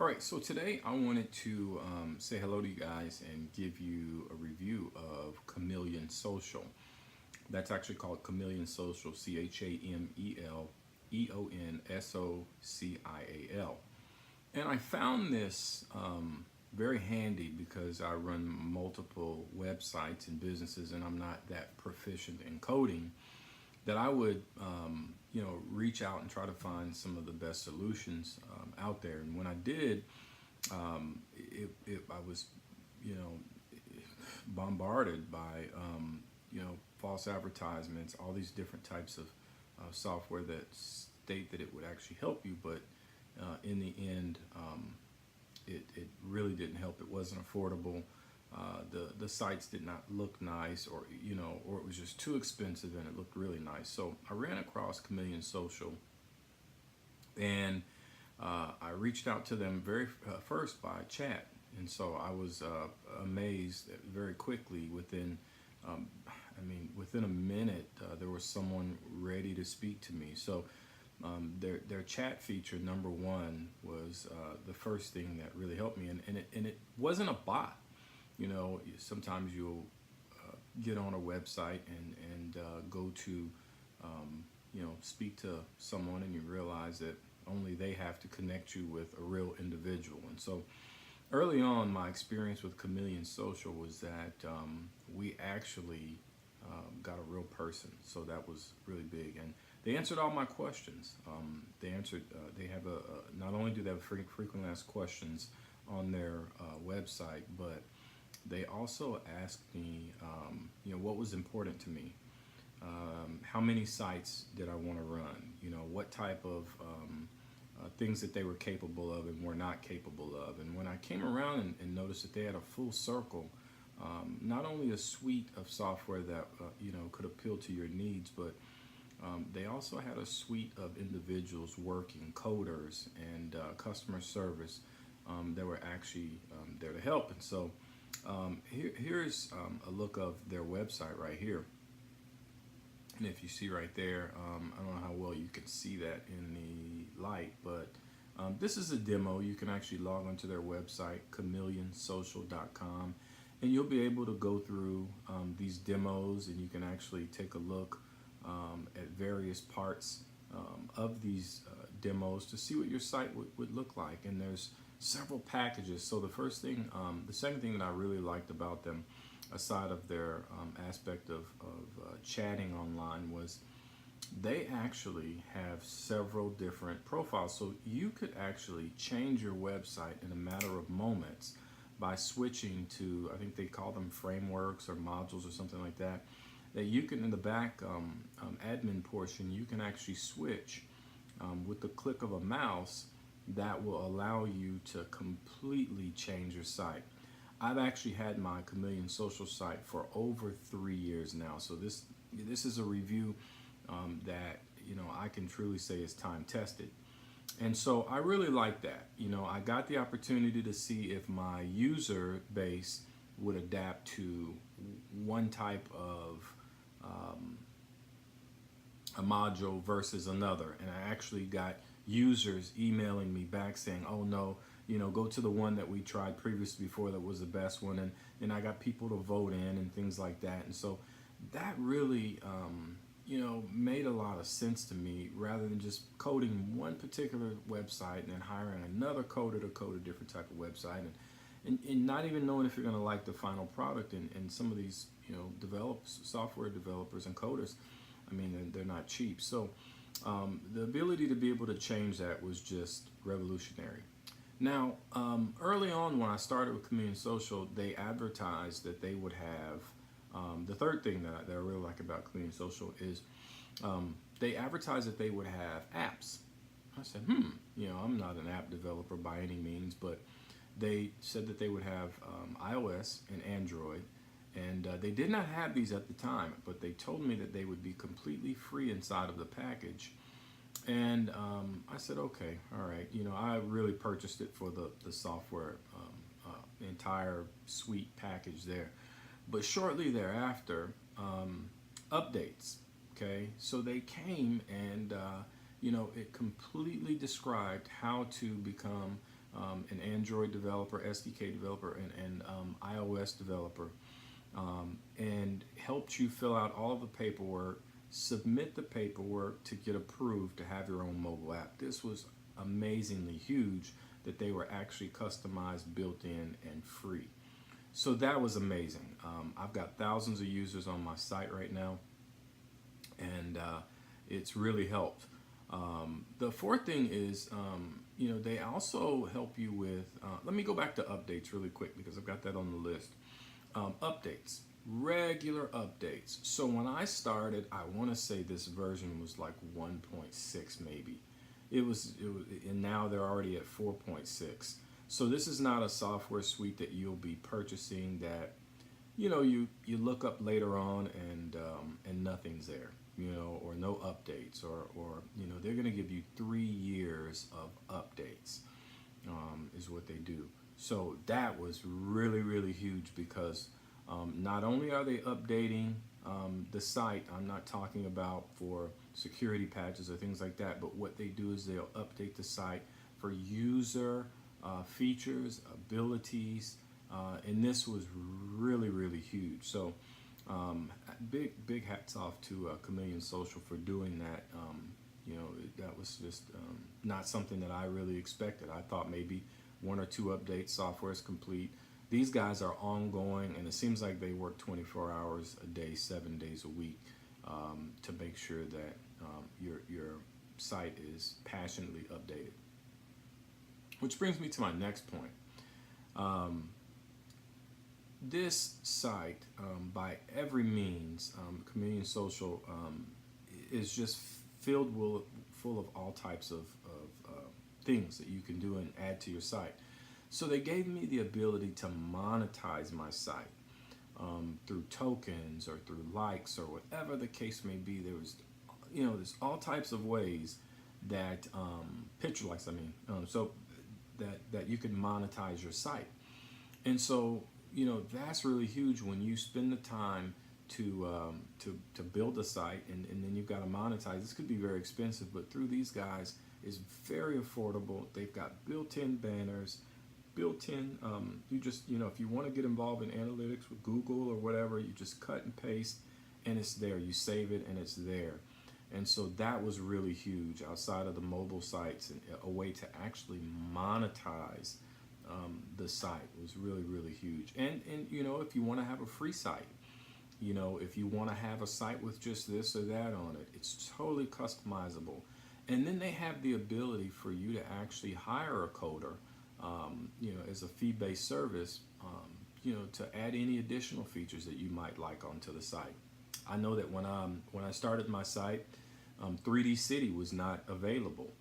All right, so today I wanted to say hello to you guys and give you a review of Chameleon Social. That's actually called Chameleon Social, ChamelEonsocial. And I found this very handy because I run multiple websites and businesses, and I'm not that proficient in coding. That I would, reach out and try to find some of the best solutions out there. And when I did, I was, you know, bombarded by, false advertisements, all these different types of software that state that it would actually help you, but in the end, it really didn't help. It wasn't affordable. The sites did not look nice, or it was just too expensive, and it looked really nice. So I ran across Chameleon Social, and I reached out to them very first by chat, and so I was amazed that very quickly. Within a minute, there was someone ready to speak to me. So their chat feature number one was the first thing that really helped me, and it wasn't a bot. Sometimes you'll get on a website and go to speak to someone, and you realize that only they have to connect you with a real individual. And so early on, my experience with Chameleon Social was that we actually got a real person. So that was really big, and they answered all my questions. They answered. They have not only do they have frequently asked questions on their website, but they also asked me, what was important to me, how many sites did I want to run, what type of things that they were capable of and were not capable of. And when I came around and noticed that they had a full circle, not only a suite of software that could appeal to your needs, but they also had a suite of individuals working, coders and customer service that were actually there to help. And so here's a look of their website right here. And if you see right there, I don't know how well you can see that in the light, but this is a demo. You can actually log onto their website, chameleonsocial.com, and you'll be able to go through these demos, and you can actually take a look at various parts of these demos to see what your site would look like. And there's several packages. So the second thing that I really liked about them, aside of their aspect of chatting online, was they actually have several different profiles. So you could actually change your website in a matter of moments by switching to, I think they call them frameworks or modules or something like that, that you can, in the back admin portion, you can actually switch with the click of a mouse that will allow you to completely change your site. I've actually had my Chameleon Social site for over 3 years now, so this is a review that I can truly say is time tested. And so I really like that. I got the opportunity to see if my user base would adapt to one type of a module versus another, and I actually got users emailing me back saying, oh no, go to the one that we tried previously before that was the best one. And I got people to vote in and things like that. And so that really made a lot of sense to me, rather than just coding one particular website and then hiring another coder to code a different type of website, and not even knowing if you're going to like the final product. And some of these software developers and coders, they're not cheap. So the ability to be able to change that was just revolutionary. Now, early on when I started with Chameleon Social, they advertised that they would have, the third thing that I really like about Chameleon Social is they advertised that they would have apps. I said, I'm not an app developer by any means, but they said that they would have iOS and Android. And they did not have these at the time, but they told me that they would be completely free inside of the package. And I said, okay, all right. I really purchased it for the software, entire suite package there. But shortly thereafter, updates, okay? So they came and, it completely described how to become an Android developer, SDK developer, and iOS developer, and helped you fill out all of the paperwork, submit the paperwork to get approved to have your own mobile app. This was amazingly huge that they were actually customized, built in, and free. So that was amazing. I've got thousands of users on my site right now, and it's really helped. The fourth thing is, they also help you with, let me go back to updates really quick because I've got that on the list. Updates, regular updates. So when I started, I want to say this version was like 1.6 maybe. It was, and now they're already at 4.6. So this is not a software suite that you'll be purchasing that, you look up later on and nothing's there, or no updates, or they're going to give you 3 years of updates, is what they do. So that was really, really huge because not only are they updating the site, I'm not talking about for security patches or things like that, but what they do is they'll update the site for user features, abilities, and this was really, really huge. So big hats off to Chameleon Social for doing that. That was just not something that I really expected. I thought maybe 1 or 2 updates, software is complete. These guys are ongoing, and it seems like they work 24 hours a day, 7 days a week, to make sure that your site is passionately updated. Which brings me to my next point. This site, by every means, Chameleon Social, is just filled full of all types of things that you can do and add to your site. So they gave me the ability to monetize my site through tokens or through likes or whatever the case may be. There was, there's all types of ways that picture likes. So that you can monetize your site, and so that's really huge when you spend the time to build a site and then you've got to monetize. This could be very expensive, but through these guys, it's very affordable. They've got built-in banners, built-in. You just if you want to get involved in analytics with Google or whatever, you just cut and paste, and it's there. You save it, and it's there. And so that was really huge outside of the mobile sites, and a way to actually monetize the site was really, really huge. And if you want to have a free site, if you want to have a site with just this or that on it, it's totally customizable. And then they have the ability for you to actually hire a coder, as a fee-based service, to add any additional features that you might like onto the site. I know that when I started my site, 3D City was not available,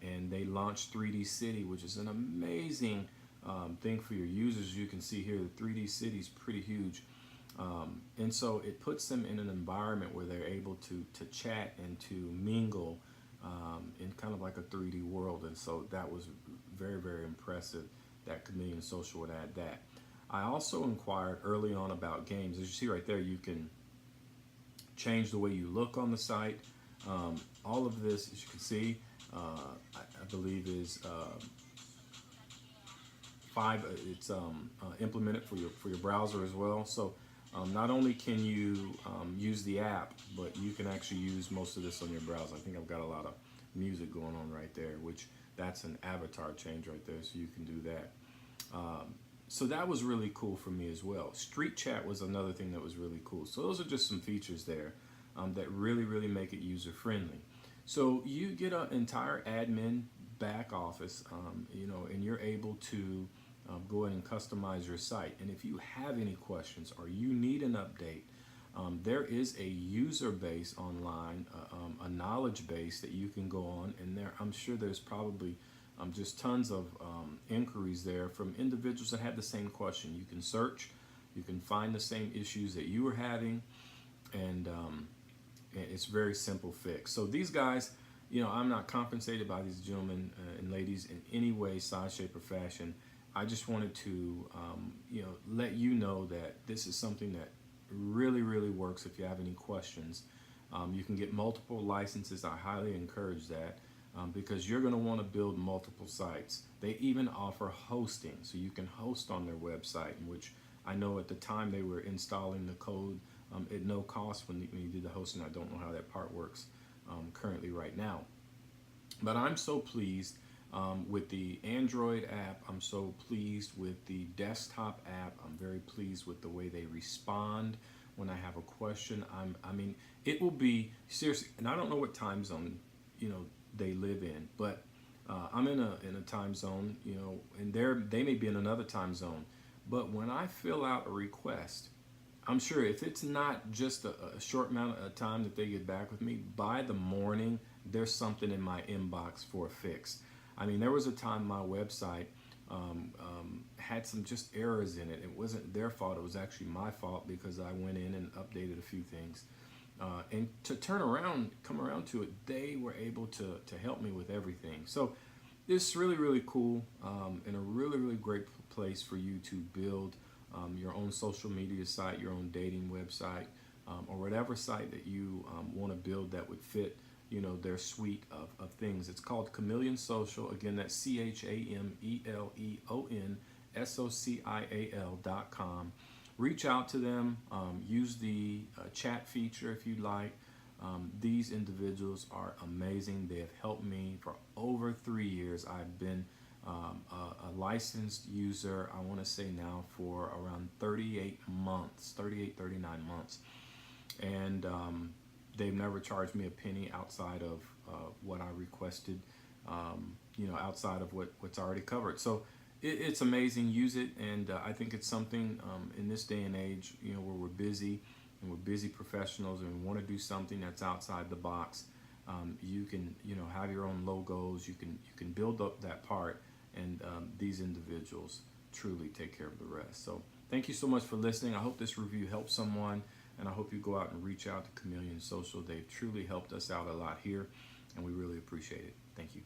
and they launched 3D City, which is an amazing thing for your users. You can see here the 3D City is pretty huge, and so it puts them in an environment where they're able to chat and to mingle in kind of like a 3D world. And so that was very, very impressive that Chameleon Social would add that. I also inquired early on about games. As you see right there, you can change the way you look on the site. All of this, as you can see, I believe is it's implemented for your browser as well. So not only can you use the app, but you can actually use most of this on your browser. I think I've got a lot of music going on right there, which that's an avatar change right there, so you can do that. So that was really cool for me as well. Street chat was another thing that was really cool. So those are just some features there that really, really make it user friendly. So you get an entire admin back office, and you're able to go ahead and customize your site. And if you have any questions or you need an update, there is a user base online, a knowledge base that you can go on, and I'm sure there's probably just tons of inquiries there from individuals that had the same question. You can search, you can find the same issues that you were having, and it's very simple fix. So these guys, I'm not compensated by these gentlemen and ladies in any way, size, shape, or fashion. I just wanted to, let you know that this is something that really, really works if you have any questions. You can get multiple licenses. I highly encourage that. because you're going to want to build multiple sites. They even offer hosting, so you can host on their website, in which I know at the time they were installing the code at no cost when you did the hosting. I don't know how that part works currently right now. But I'm so pleased with the Android app. I'm so pleased with the desktop app. I'm very pleased with the way they respond when I have a question. I mean, it will be seriously, and I don't know what time zone they live in, but I'm in a time zone, and they may be in another time zone. But when I fill out a request, I'm sure if it's not just a short amount of time that they get back with me, by the morning, there's something in my inbox for a fix. I mean, there was a time my website had some just errors in it. It wasn't their fault. It was actually my fault because I went in and updated a few things. And to come around to it, they were able to help me with everything. So it's really, really cool and a really, really great place for you to build your own social media site, your own dating website, or whatever site that you want to build that would fit their suite of things. It's called Chameleon Social. Again, that's ChameleonSocial.com. Reach out to them. Use the chat feature if you'd like. These individuals are amazing. They have helped me for over 3 years. I've been a licensed user, I want to say now, for around 39 months. And they've never charged me a penny outside of what I requested, outside of what's already covered. So it's amazing. Use it, and I think it's something in this day and age, where we're busy and we're busy professionals and we want to do something that's outside the box. You can, have your own logos. You can build up that part, and these individuals truly take care of the rest. So thank you so much for listening. I hope this review helps someone, and I hope you go out and reach out to Chameleon Social. They've truly helped us out a lot here, and we really appreciate it. Thank you.